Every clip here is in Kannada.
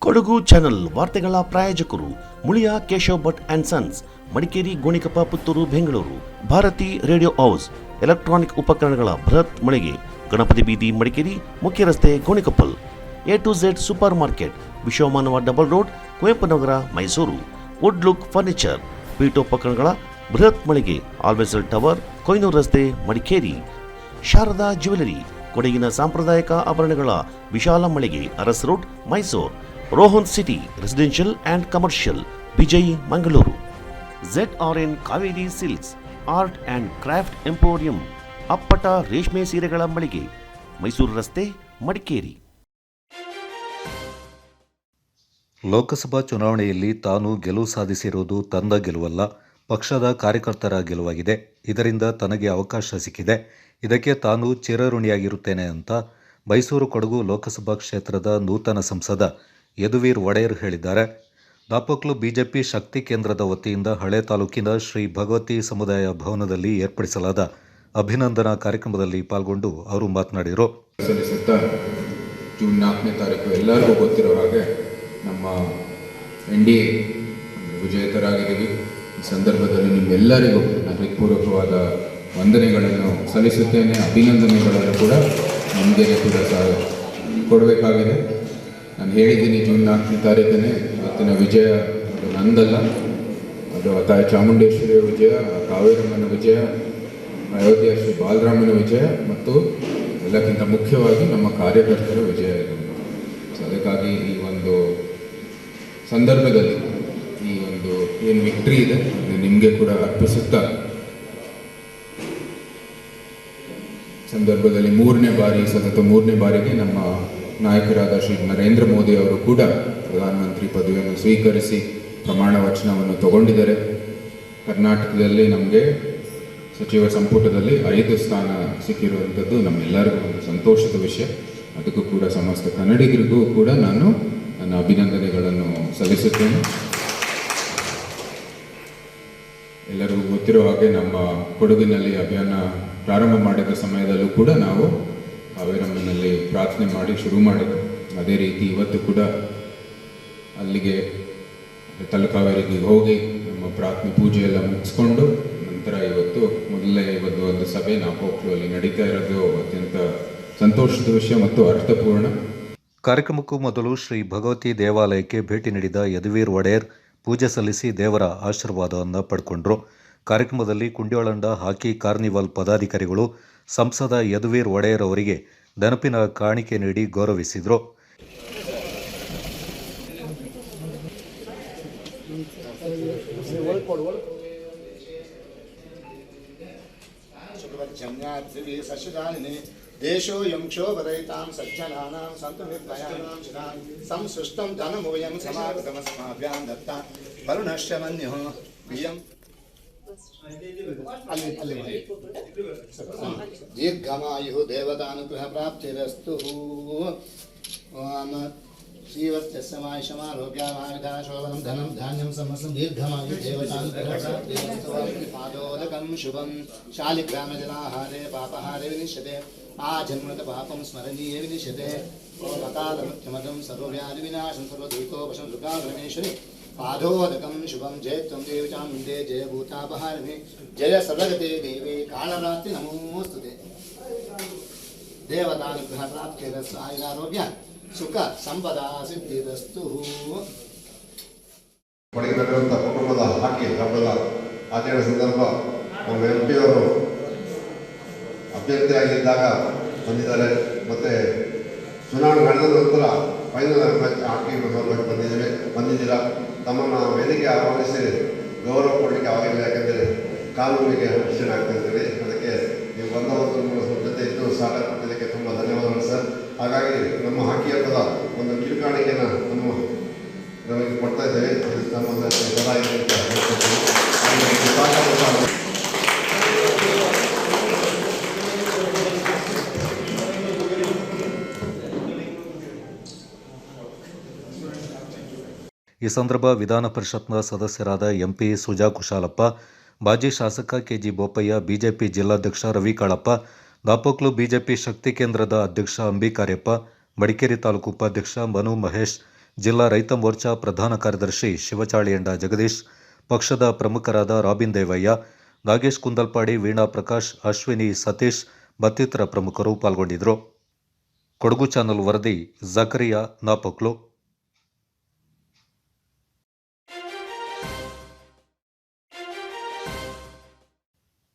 ಕೊಡಗು ಚಾನೆಲ್ ವಾರ್ತೆಗಳ ಪ್ರಾಯೋಜಕರು Muliya Keshav Bhat and sons, Madikeri, Gonikoppa, Puttur, Bengaluru. Bharati radio house, electronic ಉಪಕರಣಗಳ ಬೃಹತ್ ಮಳಿಗೆ, ಗಣಪತಿ ಬೀದಿ, ಮಡಿಕೇರಿ, ಮುಖ್ಯ ರಸ್ತೆ, Gonikoppal. A2Z super market, Vishwamanava double road, Kuvempu Nagar, Mysuru. Wood look furniture, ಪೀಠೋಪಕರಣಗಳ ಬೃಹತ್ ಮಳಿಗೆ, ಆಲ್ವೆಸಲ್ ಟವರ್, ಕೊಯ್ನೂರು ರಸ್ತೆ, ಮಡಿಕೇರಿ. ಶಾರದಾ ಜ್ಯುವೆಲರಿ, ಕೊಡಗಿನ ಸಾಂಪ್ರದಾಯಿಕ ಆಭರಣಗಳ ವಿಶಾಲ ಮಳಿಗೆ, Aras road, Mysuru. Rohan city residential and commercial, Vijay, Mangaluru. ZRN Kaveri silks, art and craft emporium, ಅಪ್ಪಟ ರೇಷ್ಮೆ ಸೀರೆಗಳ ಮಳಿಗೆ, ಮೈಸೂರು ರಸ್ತೆ, ಮಡಿಕೇರಿ. ಲೋಕಸಭಾ ಚುನಾವಣೆಯಲ್ಲಿ ತಾನು ಗೆಲುವು ಸಾಧಿಸಿರುವುದು ತನ್ನ ಗೆಲುವಲ್ಲ, ಪಕ್ಷದ ಕಾರ್ಯಕರ್ತರ ಗೆಲುವಾಗಿದೆ. ಇದರಿಂದ ತನಗೆ ಅವಕಾಶ ಸಿಕ್ಕಿದೆ. ಇದಕ್ಕೆ ತಾನು ಚಿರಋಣಿಯಾಗಿರುತ್ತೇನೆ ಅಂತ ಮೈಸೂರು ಕೊಡಗು ಲೋಕಸಭಾ ಕ್ಷೇತ್ರದ ನೂತನ ಸಂಸದ ಯದುವೀರ್ ಒಡೆಯರ್ ಹೇಳಿದ್ದಾರೆ. ದಾಪಕ್ಲು ಬಿಜೆಪಿ ಶಕ್ತಿ ಕೇಂದ್ರದ ವತಿಯಿಂದ ಹಳೆ ತಾಲೂಕಿನ ಶ್ರೀ ಭಗವತಿ ಸಮುದಾಯ ಭವನದಲ್ಲಿ ಏರ್ಪಡಿಸಲಾದ ಅಭಿನಂದನಾ ಕಾರ್ಯಕ್ರಮದಲ್ಲಿ ಪಾಲ್ಗೊಂಡು ಅವರು ಮಾತನಾಡಿದರು. ಜೂನ್ 4ನೇ ತಾರೀಕು ಎಲ್ಲರಿಗೂ ಗೊತ್ತಿರೋ ಹಾಗೆ ನಮ್ಮ NDA ವಿಜೇತರಾಗಿದ್ದೀವಿ. ಈ ಸಂದರ್ಭದಲ್ಲಿ ನಿಮ್ಮೆಲ್ಲರಿಗೂ ಹೃತ್ಪೂರ್ವಕವಾದ ವಂದನೆಗಳನ್ನು ಸಲ್ಲಿಸುತ್ತೇನೆ. ಅಭಿನಂದನೆಗಳನ್ನು ಕೂಡ ನಮಗೆ ಕೂಡ ಕೊಡಬೇಕಾಗಿದೆ. ನಾನು ಹೇಳಿದ್ದೀನಿ, ಜೂನ್ 4ನೇ ತಾರೀಕನೇ ಇವತ್ತಿನ ವಿಜಯ ಅದು ನಂದಲ್ಲ, ಅದು ತಾಯಿ ಚಾಮುಂಡೇಶ್ವರಿಯ ವಿಜಯ, ಕಾವೇರಮ್ಮನ ವಿಜಯ, ಅಯೋಧ್ಯೆಯ ಶ್ರೀ ಬಾಲರಾಮನ ವಿಜಯ ಮತ್ತು ಎಲ್ಲಕ್ಕಿಂತ ಮುಖ್ಯವಾಗಿ ನಮ್ಮ ಕಾರ್ಯಕರ್ತರ ವಿಜಯ ಇದೆ. ಸೊ ಅದಕ್ಕಾಗಿ ಈ ಒಂದು ಸಂದರ್ಭದಲ್ಲಿ ಈ ಒಂದು ಏನು ವಿಕ್ಟ್ರಿ ಇದೆ ಅದು ನಿಮಗೆ ಕೂಡ ಅರ್ಪಿಸುತ್ತಾ, ಸಂದರ್ಭದಲ್ಲಿ ಸತತ ಮೂರನೇ ಬಾರಿಗೆ ನಮ್ಮ ನಾಯಕರಾದ ಶ್ರೀ ನರೇಂದ್ರ ಮೋದಿ ಅವರು ಕೂಡ ಪ್ರಧಾನಮಂತ್ರಿ ಪದವಿಯನ್ನು ಸ್ವೀಕರಿಸಿ ಪ್ರಮಾಣ ವಚನವನ್ನು ತಗೊಂಡಿದ್ದಾರೆ. ಕರ್ನಾಟಕದಲ್ಲಿ ನಮಗೆ ಸಚಿವ ಸಂಪುಟದಲ್ಲಿ 5 ಸ್ಥಾನ ಸಿಕ್ಕಿರುವಂಥದ್ದು ನಮ್ಮೆಲ್ಲರಿಗೂ ಒಂದು ಸಂತೋಷದ ವಿಷಯ. ಅದಕ್ಕೂ ಕೂಡ ಸಮಸ್ತ ಕನ್ನಡಿಗರಿಗೂ ಕೂಡ ನಾನು ನನ್ನ ಅಭಿನಂದನೆಗಳನ್ನು ಸಲ್ಲಿಸುತ್ತೇನೆ. ಎಲ್ಲರಿಗೂ ಗೊತ್ತಿರೋ ಹಾಗೆ ನಮ್ಮ ಕೊಡಗಿನಲ್ಲಿ ಅಭಿಯಾನ ಪ್ರಾರಂಭ ಮಾಡಿದ ಸಮಯದಲ್ಲೂ ಕೂಡ ನಾವು ಕಾವೇರಮ್ಮನಲ್ಲಿ ಪ್ರಾರ್ಥನೆ ಮಾಡಿ ಶುರು ಮಾಡಿದ್ವಿ. ಅದೇ ರೀತಿ ಇವತ್ತು ಕೂಡ ಅಲ್ಲಿಗೆ ತಲಕಾವೇರಿಗೆ ಹೋಗಿ ನಮ್ಮ ಪ್ರಾರ್ಥನೆ ಪೂಜೆ ಎಲ್ಲ ಮುಗಿಸ್ಕೊಂಡು ನಂತರ ಇವತ್ತು ಒಂದು ಸಭೆ ನಾಪೋಕ್ಲುವಲ್ಲಿ ನಡೀತಾ ಇರೋದು ಅತ್ಯಂತ ಸಂತೋಷದ ವಿಷಯ ಮತ್ತು ಅರ್ಥಪೂರ್ಣ. ಕಾರ್ಯಕ್ರಮಕ್ಕೂ ಮೊದಲು ಶ್ರೀ ಭಗವತಿ ದೇವಾಲಯಕ್ಕೆ ಭೇಟಿ ನೀಡಿದ ಯದುವೀರ್ ಒಡೆಯರ್ ಪೂಜೆ ಸಲ್ಲಿಸಿ ದೇವರ ಆಶೀರ್ವಾದವನ್ನು ಪಡ್ಕೊಂಡ್ರು. ಕಾರ್ಯಕ್ರಮದಲ್ಲಿ ಕುಂಡ್ಯೋಳಂಡ ಹಾಕಿ ಕಾರ್ನಿವಾಲ್ ಪದಾಧಿಕಾರಿಗಳು ಸಂಸದ ಯದುವೀರ್ ಒಡೆಯರ್ ಅವರಿಗೆ ನೆನಪಿನ ಕಾಣಿಕೆ ನೀಡಿ ಗೌರವಿಸಿದರು. ದೇಶೋಯಂ ಕ್ಷೋಭರಹಿತಾಂ ಸಜ್ಜನಾನಾಂ ಸಂತು ನಿರ್ಭಯಾನಾಂ ಶಿರಾಂ ಸಂಸೃಷ್ಟಂ ಧನಮೂಯಂ ಸಮಾಗತಮಸ್ಮಾಭ್ಯಾಂ ದತ್ತ ವರುಣಶ್ಚ ಮನ್ಯುಃ ಪ್ರಿಯಂ ದೀರ್ಘಮಾಯು ದೇವತಾನುಗ್ರಹ ಪ್ರಾಪ್ತಿರಸ್ತು. ಶ್ರೀವತ್ಯಸ್ಯ ಮಾಯುಷಮಾರೋಗ್ಯಮಾವಿಧಾ ಶೋಭನಂ ಧನಂ ಧಾನ್ಯಂ ಸಮಸ್తం ದೀರ್ಘಮಾಯು ದೇವತಾನುಗ್ರಹ ಪ್ರಾಪ್ತಿರಸ್ತು. ಪಾದೋದಕಂ ಶುಭಂ ಶಾಲಿಗ್ರಾಮಜಲಾಹಾರೇ ಪಾಪಹಾರೇ ವಿನಿಶ್ಯತೆ ಆಜನ್ಮೃತ ಪಾಪಂ ಸ್ಮರಣೀಯೇ ವಿನಿಶ್ಯತೆ. ಅಕಾಲಮೃತ್ಯುಮದಂ ಸರ್ವವ್ಯಾಧಿ ವಿನಾಶಂ ಸರ್ವದೂತೋಪಶಂ ದುರ್ಗಾಪರಮೇಶ್ವರಿ ಪಾದೋದಕಂ ಶುಭಂ. ಜಯ ತ್ವಂ ದೇವಿ ಚಾಮುಂಡೇ ಜಯ ಭೂತಾಪಹಾರಿಣಿ ಜಯ ಸರ್ವಗತೆ ದೇವಿ ಕಾಳರಾತ್ರಿ ನಮೋಸ್ತುತೆ. ದೇವತಾನುಗ್ರಹ ಪ್ರಾಪ್ತಿರಸ್ತು ಆಯುರಾರೋಗ್ಯ ಸುಖ ಸಂಪದಾ ಸಿದ್ಧಿರಸ್ತು. ಕೊಡಗಿನಲ್ಲಿರುವಂಥ ಕುಟುಂಬದ ಹಾಕಿ ಹಬ್ಬದ ಆಚರಣೆ ಸಂದರ್ಭ ನಮ್ಮ MP ಅವರು ಅಭ್ಯರ್ಥಿಯಾಗಿದ್ದಾಗ ಬಂದಿದ್ದಾರೆ. ಮತ್ತು ಚುನಾವಣೆ ನಡೆದ ನಂತರ ಫೈನಲ್ ಮ್ಯಾಚ್ ಹಾಕಿ ಬಂದಿದ್ದೀರಾ. ತಮ್ಮನ್ನು ವೇದಿಕೆ ಆಹ್ವಾನಿಸಿ ಗೌರವ ಕೊಡಲಿಕ್ಕೆ ಆಗಿಲ್ಲ, ಯಾಕಂದರೆ ಕಾನೂನಿಗೆ ರಕ್ಷಣೆ ಆಗ್ತಾಯಿದ್ದೀರಿ. ಅದಕ್ಕೆ ನೀವು ಬಂದ ಒಂದು ಜೊತೆ ಇದ್ದು ಸಹಕಾರ ಕೊಟ್ಟಿದ್ದಕ್ಕೆ ತುಂಬ ಧನ್ಯವಾದಗಳು ಸರ್. ಹಾಗಾಗಿ ನಮ್ಮ ಹಾಕಿ ಹಬ್ಬದ ಒಂದು ಕಿರುಕಾಣಿಕೆಯನ್ನು ನಮಗೆ ಕೊಡ್ತಾ ಇದ್ದೇವೆ. ನಮ್ಮ ಈ ಸಂದರ್ಭ ವಿಧಾನ ಪರಿಷತ್ನ ಸದಸ್ಯರಾದ MP ಸುಜಾ ಕುಶಾಲಪ್ಪ, ಮಾಜಿ ಶಾಸಕ KG ಬೋಪಯ್ಯ, ಬಿಜೆಪಿ ಜಿಲ್ಲಾಧ್ಯಕ್ಷ ರವಿ ಕಾಳಪ್ಪ, ದಾಪೋಕ್ಲು ಬಿಜೆಪಿ ಶಕ್ತಿ ಕೇಂದ್ರದ ಅಧ್ಯಕ್ಷ ಅಂಬಿಕಾರ್ಯಪ್ಪ, ಮಡಿಕೇರಿ ತಾಲೂಕು ಉಪಾಧ್ಯಕ್ಷ ಮನು ಮಹೇಶ್, ಜಿಲ್ಲಾ ರೈತ ಮೋರ್ಚಾ ಪ್ರಧಾನ ಕಾರ್ಯದರ್ಶಿ ಶಿವಚಾಳಿಯಂಡ ಜಗದೀಶ್, ಪಕ್ಷದ ಪ್ರಮುಖರಾದ ರಾಬಿನ್ ದೇವಯ್ಯ, ನಾಗೇಶ್ ಕುಂದಲ್ಪಾಡಿ, ವೀಣಾ ಪ್ರಕಾಶ್, ಅಶ್ವಿನಿ ಸತೀಶ್ ಮತ್ತಿತರ ಪ್ರಮುಖರು ಪಾಲ್ಗೊಂಡಿದ್ದರು. ಕೊಡಗು ಚಾನಲ್ ವರದಿ ಜಕರಿಯಾ ನಾಪೊಕ್ಲು.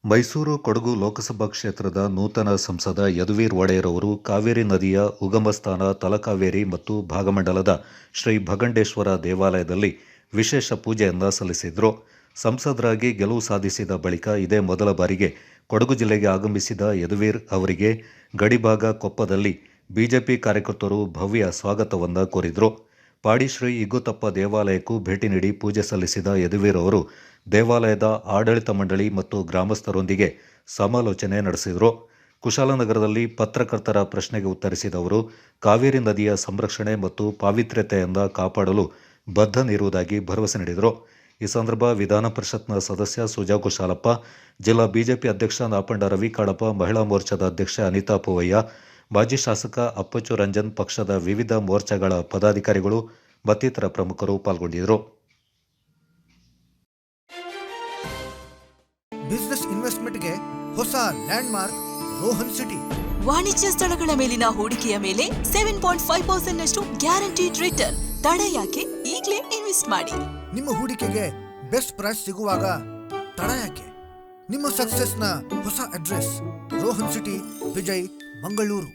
ಮೈಸೂರು ಕೊಡಗು ಲೋಕಸಭಾ ಕ್ಷೇತ್ರದ ನೂತನ ಸಂಸದ ಯದುವೀರ್ ಒಡೆಯರ್ ಅವರು ಕಾವೇರಿ ನದಿಯ ಉಗಮ ಸ್ಥಾನ ತಲಕಾವೇರಿ ಮತ್ತು ಭಾಗಮಂಡಲದ ಶ್ರೀ ಭಗಂಡೇಶ್ವರ ದೇವಾಲಯದಲ್ಲಿ ವಿಶೇಷ ಪೂಜೆಯನ್ನು ಸಲ್ಲಿಸಿದರು. ಸಂಸದರಾಗಿ ಗೆಲುವು ಸಾಧಿಸಿದ ಬಳಿಕ ಇದೇ ಮೊದಲ ಬಾರಿಗೆ ಕೊಡಗು ಜಿಲ್ಲೆಗೆ ಆಗಮಿಸಿದ ಯದುವೀರ್ ಅವರಿಗೆ ಗಡಿಭಾಗ ಕೊಪ್ಪದಲ್ಲಿ ಬಿಜೆಪಿ ಕಾರ್ಯಕರ್ತರು ಭವ್ಯ ಸ್ವಾಗತವನ್ನು ಕೋರಿದರು. ಪಾಡಿ ಶ್ರೀ ಇಗ್ಗುತಪ್ಪ ದೇವಾಲಯಕ್ಕೂ ಭೇಟಿ ನೀಡಿ ಪೂಜೆ ಸಲ್ಲಿಸಿದ ಯದುವೀರ್ ಅವರು ದೇವಾಲಯದ ಆಡಳಿತ ಮಂಡಳಿ ಮತ್ತು ಗ್ರಾಮಸ್ಥರೊಂದಿಗೆ ಸಮಾಲೋಚನೆ ನಡೆಸಿದರು. ಕುಶಾಲನಗರದಲ್ಲಿ ಪತ್ರಕರ್ತರ ಪ್ರಶ್ನೆಗೆ ಉತ್ತರಿಸಿದ ಅವರು ಕಾವೇರಿ ನದಿಯ ಸಂರಕ್ಷಣೆ ಮತ್ತು ಪಾವಿತ್ರ್ಯತೆಯಿಂದ ಕಾಪಾಡಲು ಬದ್ಧನಿರುವುದಾಗಿ ಭರವಸೆ ನೀಡಿದರು. ಈ ಸಂದರ್ಭ ವಿಧಾನ ಪರಿಷತ್ನ ಸದಸ್ಯ ಸುಜಾ ಕುಶಾಲಪ್ಪ, ಜಿಲ್ಲಾ ಬಿಜೆಪಿ ಅಧ್ಯಕ್ಷ ನಾಪಂಡ ರವಿ ಕಾಳಪ್ಪ, ಮಹಿಳಾ ಮೋರ್ಚಾದ ಅಧ್ಯಕ್ಷ ಅನಿತಾ ಪೂವಯ್ಯ, ಮಾಜಿ ಶಾಸಕ ಅಪ್ಪಚ್ಚು ರಂಜನ್, ಪಕ್ಷದ ವಿವಿಧ ಮೋರ್ಚಾಗಳ ಪದಾಧಿಕಾರಿಗಳು ಮತ್ತಿತರ ಪ್ರಮುಖರು ಪಾಲ್ಗೊಂಡಿದ್ದರು. ಬಿಸಿನೆಸ್ ಇನ್ವೆಸ್ಟ್ಮೆಂಟ್ಗೆ ಹೊಸ ಲ್ಯಾಂಡ್ಮಾರ್ಕ್ ರೋಹನ್ ಸಿಟಿ. ವಾಣಿಜ್ಯ ಸ್ಥಳಗಳ ಮೇಲಿನ ಹೂಡಿಕೆಯ ಮೇಲೆ 7.5% ನಷ್ಟು ಗ್ಯಾರಂಟಿಡ್ ರಿಟರ್ನ್. ತಡ ಯಾಕೆ? ಈಗಲೇ ಇನ್ವೆಸ್ಟ್ ಮಾಡಿ. ನಿಮ್ಮ ಹೂಡಿಕೆಗೆ ಬೆಸ್ಟ್ ಪ್ರೈಸ್ ಸಿಗುವಾಗ ತಡ ಯಾಕೆ? ನಿಮ್ಮ ಸಕ್ಸಸ್ನ ಹೊಸ ಅಡ್ರೆಸ್ ರೋಹನ್ ಸಿಟಿ, ವಿಜಯ್, ಮಂಗಳೂರು.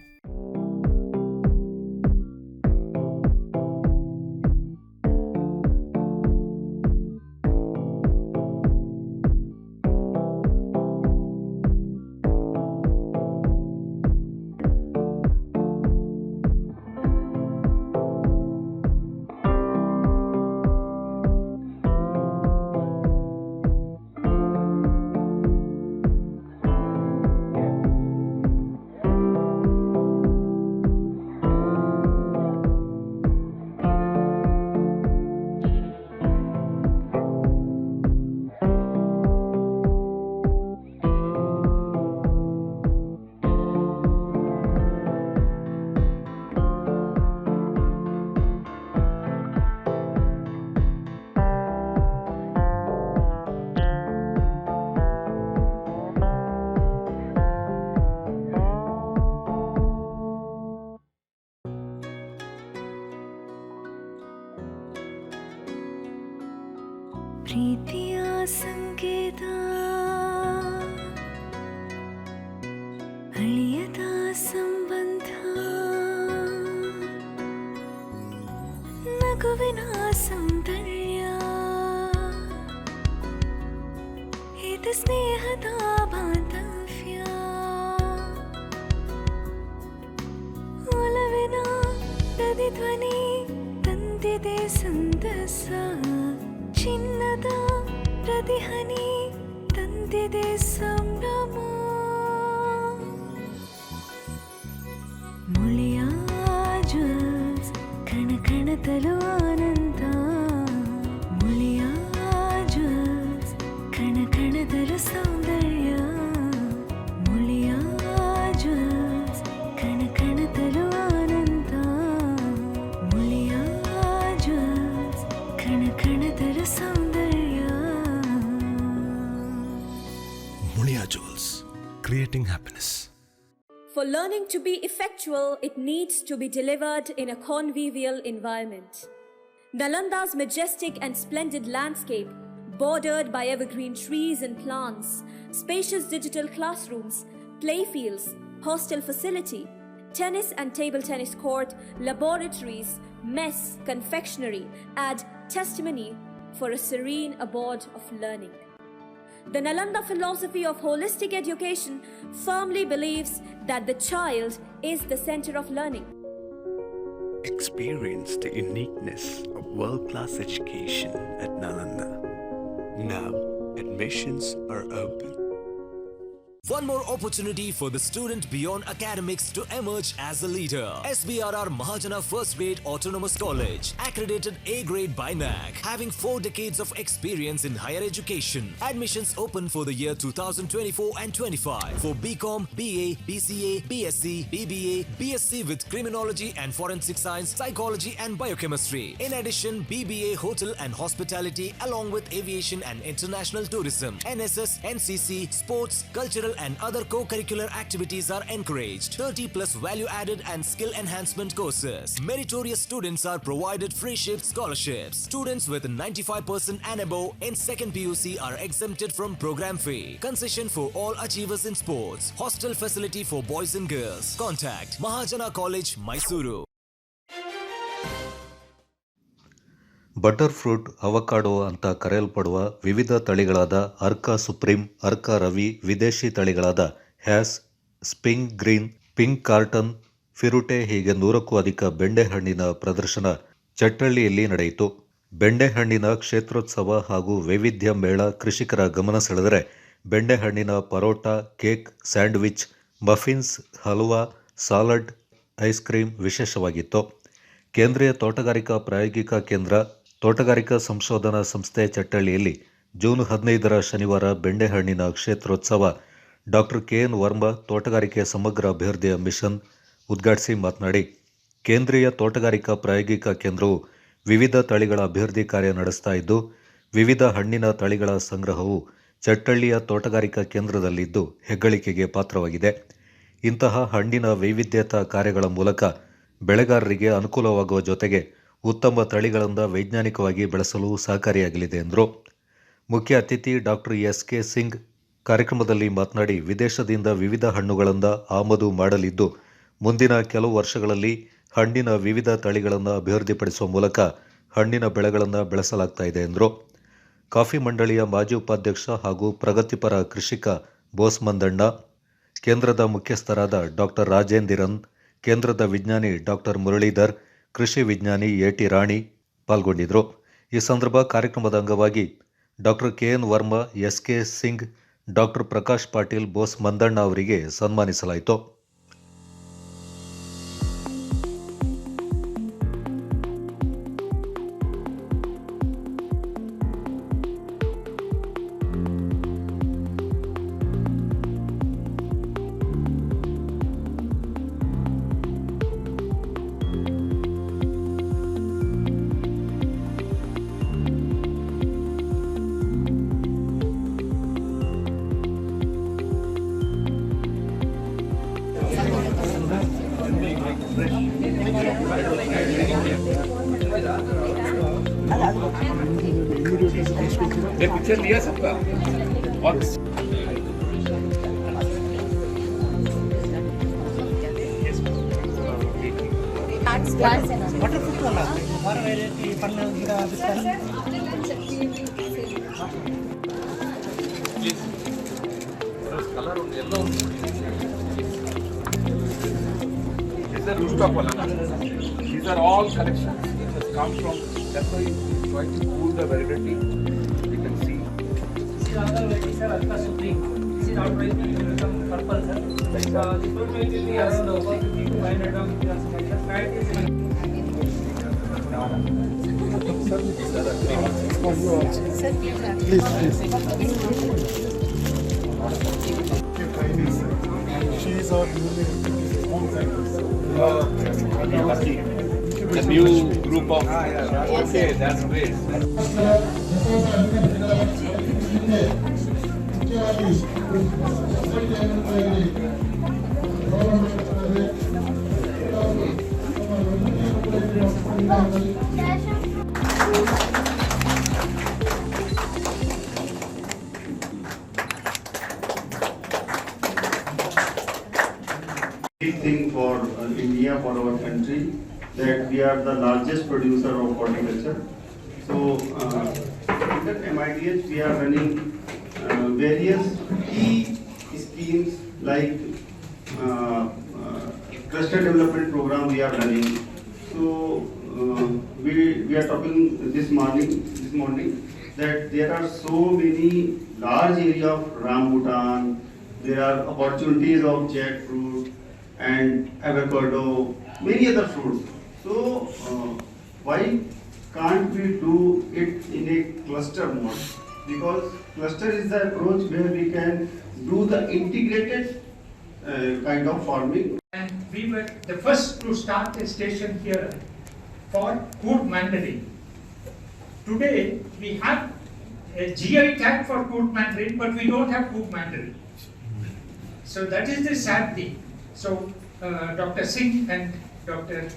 ಪ್ರೀತಿಯ ಸಂಕೇತ ಅಳಿಯದ ಸಂಬಂಧ, ನಗುವಿನ ಸೌಂದರ್ಯ, ಇದು ಸ್ನೇಹದ ಬಾಂಧವ್ಯ, ಒಲವಿನ ಪ್ರತಿಧ್ವನಿ ತಂದಿದೆ ಸಂದಸ, ಚಿನ್ನದ ಪ್ರತಿಹನಿ ತಂದಿದೆ ಸಂಭ್ರಮ, ಮುಳಿಯ ಜ್ವಲ್ಸ್ ಕಣ ಕಣದಲು ಆನಂದ, ಮುಳಿಯ ಜ್ವಲ್ಸ್ ಕಣ ಕಣದಲು ಸೌಂದರ್ಯ, ಮುಳಿಯ ಜ್ವಲ್ಸ್ ಕಣ ಕಣದಲು ಆನಂದ, ಮುಳಿಯ ಜ್ವಲ್ಸ್ ಕಣ ಕಣದಲು ಸೌಂದರ್ಯ. Mulia Jewels, creating happiness. For learning to be effectual, it needs to be delivered in a convivial environment. Nalanda's majestic and splendid landscape, bordered by evergreen trees and plants, spacious digital classrooms, playfields, hostel facility, tennis and table tennis court, laboratories, mess, confectionery, add testimony for a serene abode of learning. The Nalanda philosophy of holistic education firmly believes that the child is the center of learning. Experience the uniqueness of world-class education at Nalanda. Now, admissions are open. One more opportunity for the student beyond academics to emerge as a leader. SBRR Mahajana First Grade Autonomous College, accredited A grade by NAC, having 4 decades of experience in higher education. Admissions open for the year 2024 and 25 for BCom, BA, BCA, BSc, BBA, BSc with Criminology and Forensic Science, Psychology and Biochemistry. In addition, BBA Hotel and Hospitality along with Aviation and International Tourism. NSS, NCC, Sports, Cultural and other co-curricular activities are encouraged. 30 plus value-added and skill enhancement courses. Meritorious students are provided free shift scholarships. Students with 95% and above in second PUC are exempted from program fee. Concession for all achievers in sports. Hostel facility for boys and girls. Contact Mahajana College, Mysuru. Butter fruit avocado ಅಂತ ಕರೆಯಲ್ಪಡುವ ವಿವಿಧ ತಳಿಗಳಾದ ಅರ್ಕಾ ಸುಪ್ರೀಂ, ಅರ್ಕಾ ರವಿ, ವಿದೇಶಿ ತಳಿಗಳಾದ ಹ್ಯಾಸ್, ಸ್ಪಿಂಗ್ ಗ್ರೀನ್, ಪಿಂಕ್ ಕಾರ್ಟನ್, ಫಿರುಟೆ ಹೀಗೆ 100ಕ್ಕೂ ಅಧಿಕ ಬೆಂಡೆಹಣ್ಣಿನ ಪ್ರದರ್ಶನ ಚಟ್ಟಳ್ಳಿಯಲ್ಲಿ ನಡೆಯಿತು. ಬೆಂಡೆಹಣ್ಣಿನ ಕ್ಷೇತ್ರೋತ್ಸವ ಹಾಗೂ ವೈವಿಧ್ಯ ಮೇಳ ಕೃಷಿಕರ ಗಮನ ಸೆಳೆದರೆ ಬೆಂಡೆಹಣ್ಣಿನ paratha, cake, sandwich, muffins, halwa, salad, ice cream ವಿಶೇಷವಾಗಿತ್ತು. ಕೇಂದ್ರೀಯ ತೋಟಗಾರಿಕಾ ಪ್ರಾಯೋಗಿಕ ಕೇಂದ್ರ, ತೋಟಗಾರಿಕಾ ಸಂಶೋಧನಾ ಸಂಸ್ಥೆ ಚಟ್ಟಳ್ಳಿಯಲ್ಲಿ ಜೂನ್ 15ರ ಶನಿವಾರ ಬೆಂಡೆಹಣ್ಣಿನ ಕ್ಷೇತ್ರೋತ್ಸವ ಡಾಕ್ಟರ್ KN ವರ್ಮಾ ತೋಟಗಾರಿಕೆ ಸಮಗ್ರ ಅಭಿವೃದ್ಧಿಯ ಮಿಷನ್ ಉದ್ಘಾಟಿಸಿ ಮಾತನಾಡಿ, ಕೇಂದ್ರೀಯ ತೋಟಗಾರಿಕಾ ಪ್ರಾಯೋಗಿಕ ಕೇಂದ್ರವು ವಿವಿಧ ತಳಿಗಳ ಅಭಿವೃದ್ಧಿ ಕಾರ್ಯ ನಡೆಸ್ತಾ ಇದ್ದು, ವಿವಿಧ ಹಣ್ಣಿನ ತಳಿಗಳ ಸಂಗ್ರಹವು ಚಟ್ಟಳ್ಳಿಯ ತೋಟಗಾರಿಕಾ ಕೇಂದ್ರದಲ್ಲಿದ್ದು ಹೆಗ್ಗಳಿಕೆಗೆ ಪಾತ್ರವಾಗಿದೆ. ಇಂತಹ ಹಣ್ಣಿನ ವೈವಿಧ್ಯತಾ ಕಾರ್ಯಗಳ ಮೂಲಕ ಬೆಳೆಗಾರರಿಗೆ ಅನುಕೂಲವಾಗುವ ಜೊತೆಗೆ ಉತ್ತಮ ತಳಿಗಳಿಂದ ವೈಜ್ಞಾನಿಕವಾಗಿ ಬೆಳೆಸಲು ಸಹಕಾರಿಯಾಗಲಿದೆ ಎಂದರು. ಮುಖ್ಯ ಅತಿಥಿ ಡಾಕ್ಟರ್ SK ಸಿಂಗ್ ಕಾರ್ಯಕ್ರಮದಲ್ಲಿ ಮಾತನಾಡಿ, ವಿದೇಶದಿಂದ ವಿವಿಧ ಹಣ್ಣುಗಳಿಂದ ಆಮದು ಮಾಡಲಿದ್ದು ಮುಂದಿನ ಕೆಲವು ವರ್ಷಗಳಲ್ಲಿ ಹಣ್ಣಿನ ವಿವಿಧ ತಳಿಗಳನ್ನು ಅಭಿವೃದ್ಧಿಪಡಿಸುವ ಮೂಲಕ ಹಣ್ಣಿನ ಬೆಳೆಗಳನ್ನು ಬೆಳೆಸಲಾಗ್ತಾ ಇದೆ ಎಂದರು. ಕಾಫಿ ಮಂಡಳಿಯ ಮಾಜಿ ಉಪಾಧ್ಯಕ್ಷ ಹಾಗೂ ಪ್ರಗತಿಪರ ಕೃಷಿಕ ಬೋಸ್ ಮಂದಣ್ಣ, ಕೇಂದ್ರದ ಮುಖ್ಯಸ್ಥರಾದ ಡಾಕ್ಟರ್ ರಾಜೇಂದಿರನ್, ಕೇಂದ್ರದ ವಿಜ್ಞಾನಿ ಡಾಕ್ಟರ್ ಮುರಳೀಧರ್, ಕೃಷಿ ವಿಜ್ಞಾನಿ AT ರಾಣಿ ಪಾಲ್ಗೊಂಡಿದ್ದರು. ಈ ಸಂದರ್ಭ ಕಾರ್ಯಕ್ರಮದ ಅಂಗವಾಗಿ doctor KN Varma, SK Singh, doctor Prakash Patil, Bose Mandanna ಅವರಿಗೆ ಸನ್ಮಾನಿಸಲಾಯಿತು. पिक्चर लिया सबका और rooftop wala. These are all collections which has come from. That's why we try to cool the variety. You can see. This is another variety, sir. Alka Supreme. This is out right now. Some purple, sir. Like this one will be around 450 to 500 grams. Right is. She is our A new group of. Okay, that's great. Big thing for India, for our country, that we are the largest producer of horticulture. So under MIDH we are running various key schemes like cluster development program we are running. So we are talking this morning that there are so many large area of rambutan, There are opportunities of jackfruit and avocado, many other fruits. So why can't we do it in a cluster mode? Because cluster is the approach where we can do the integrated kind of farming. And we were the first to start a station here for good mandarin. Today we have a GI tag for good mandarin, but we don't have good mandarin. So that is the sad thing. So Dr. Singh and Dr.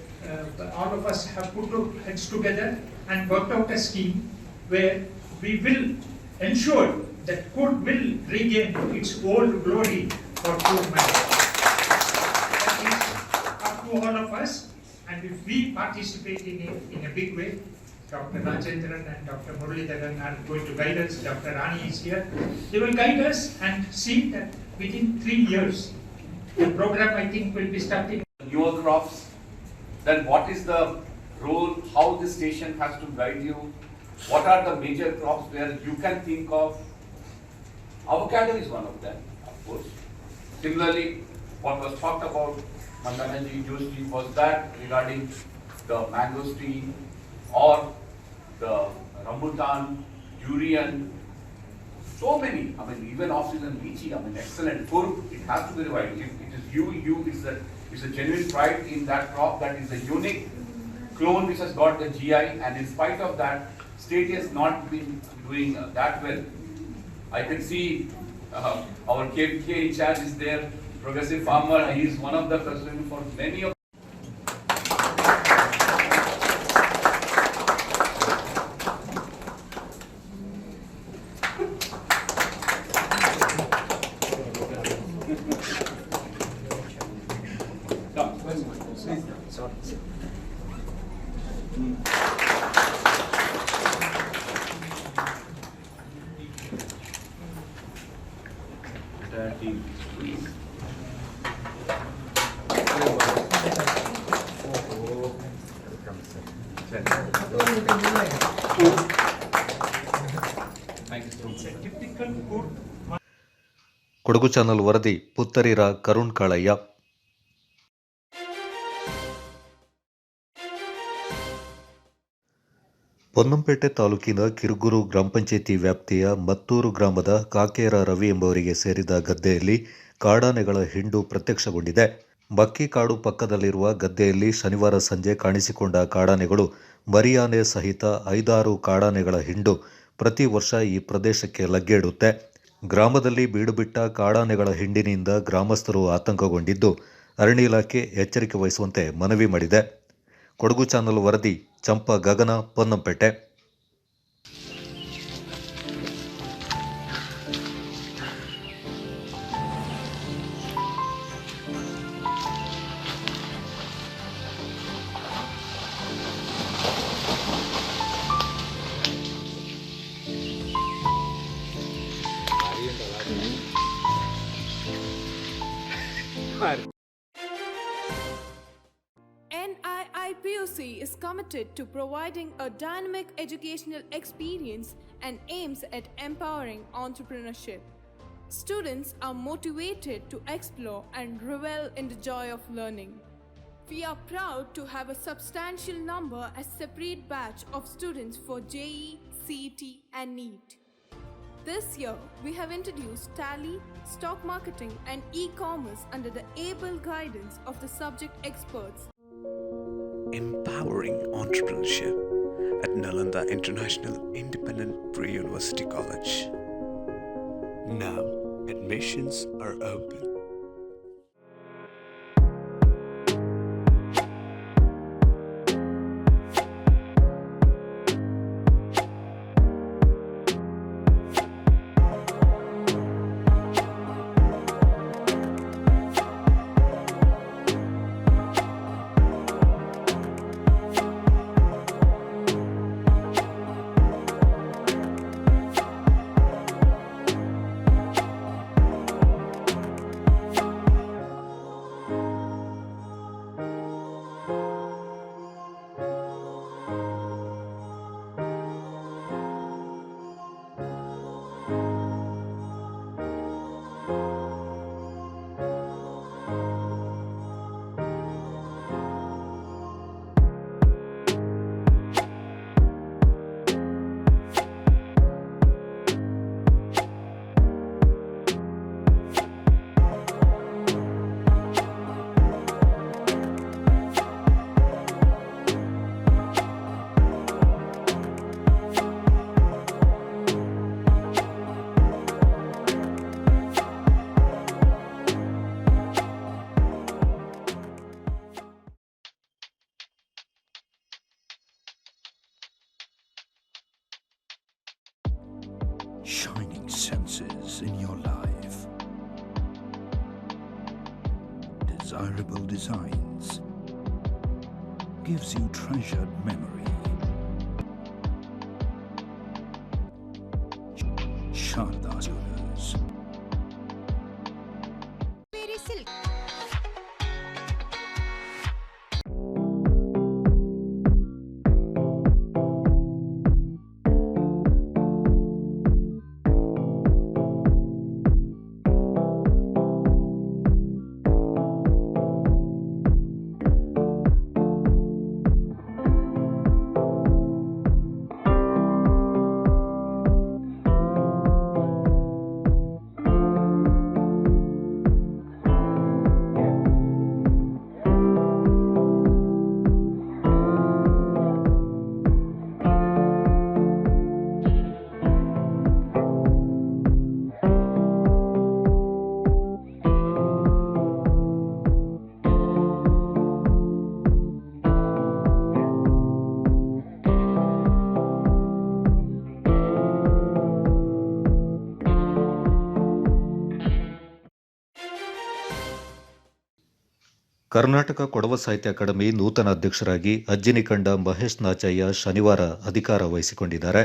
All of us have put our heads together and worked out a scheme where we will ensure that good will regain its old glory for good mandarin. That is up to all of us, and if we participate in a big way, Dr. Rajendran and Dr. Muralidharan are going to guide us. Dr. Rani is here. They will guide us and see that within 3 years, the program I think will be starting. Newer crops, then what is the role, how the station has to guide you, what are the major crops where you can think of. Avocado is one of them, of course. Similarly, what was talked about, Mandanaji, Joshi, was that regarding the mangosteen or the rambutan, durian, so many, I mean, even off-season lychee, I mean, excellent. It has to be revived. It is it's a genuine pride in that crop, that is a unique clone which has got the GI, and in spite of that, state has not been doing that well. I can see our KPK in charge is there, progressive farmer, he is one of the president for many of. Kodagu channel ವರದಿ ಪುತ್ತರಿರ ಕರುಣ್ ಕಾಳಯ್ಯ. ಪೊನ್ನಂಪೇಟೆ ತಾಲೂಕಿನ ಕಿರುಗೂರು ಗ್ರಾಮ ಪಂಚಾಯಿತಿ ವ್ಯಾಪ್ತಿಯ ಮತ್ತೂರು ಗ್ರಾಮದ ಕಾಕೇರ ರವಿ ಎಂಬುವರಿಗೆ ಸೇರಿದ ಗದ್ದೆಯಲ್ಲಿ ಕಾಡಾನೆಗಳ ಹಿಂಡು ಪ್ರತ್ಯಕ್ಷಗೊಂಡಿದೆ. ಬಕ್ಕಿಕಾಡು ಪಕ್ಕದಲ್ಲಿರುವ ಗದ್ದೆಯಲ್ಲಿ ಶನಿವಾರ ಸಂಜೆ ಕಾಣಿಸಿಕೊಂಡ ಕಾಡಾನೆಗಳು ಮರಿಯಾನೆ ಸಹಿತ 5-6 ಕಾಡಾನೆಗಳ ಹಿಂಡು ಪ್ರತಿ ವರ್ಷ ಈ ಪ್ರದೇಶಕ್ಕೆ ಲಗ್ಗೆಯಿಡುತ್ತೆ. ಗ್ರಾಮದಲ್ಲಿ ಬೀಡುಬಿಟ್ಟ ಕಾಡಾನೆಗಳ ಹಿಂಡಿನಿಂದ ಗ್ರಾಮಸ್ಥರು ಆತಂಕಗೊಂಡಿದ್ದು ಅರಣ್ಯ ಇಲಾಖೆ ಎಚ್ಚರಿಕೆ ವಹಿಸುವಂತೆ ಮನವಿ ಮಾಡಿದೆ. ಕೊಡಗು ಚಾನಲ್ ವರದಿ ಚಂಪಾ ಗಗನ, Ponnampet. NIIPOC is committed to providing a dynamic educational experience and aims at empowering entrepreneurship. Students are motivated to explore and revel in the joy of learning. We are proud to have a substantial number as separate batch of students for JEE, CET and NEET. This year, we have introduced Tally, stock marketing and e-commerce under the able guidance of the subject experts. Empowering entrepreneurship at Nalanda International Independent Pre-University College. Now, admissions are open. space in your life. Desirable Designs gives you treasured memory. Sharda Jewelers. Karnataka Kodava ಸಾಹಿತ್ಯ ಅಕಾಡೆಮಿ ನೂತನ ಅಧ್ಯಕ್ಷರಾಗಿ ಅಜ್ಜಿನಿಕಂಡ ಮಹೇಶ್ ನಾಚಯ್ಯ ಶನಿವಾರ ಅಧಿಕಾರ ವಹಿಸಿಕೊಂಡಿದ್ದಾರೆ.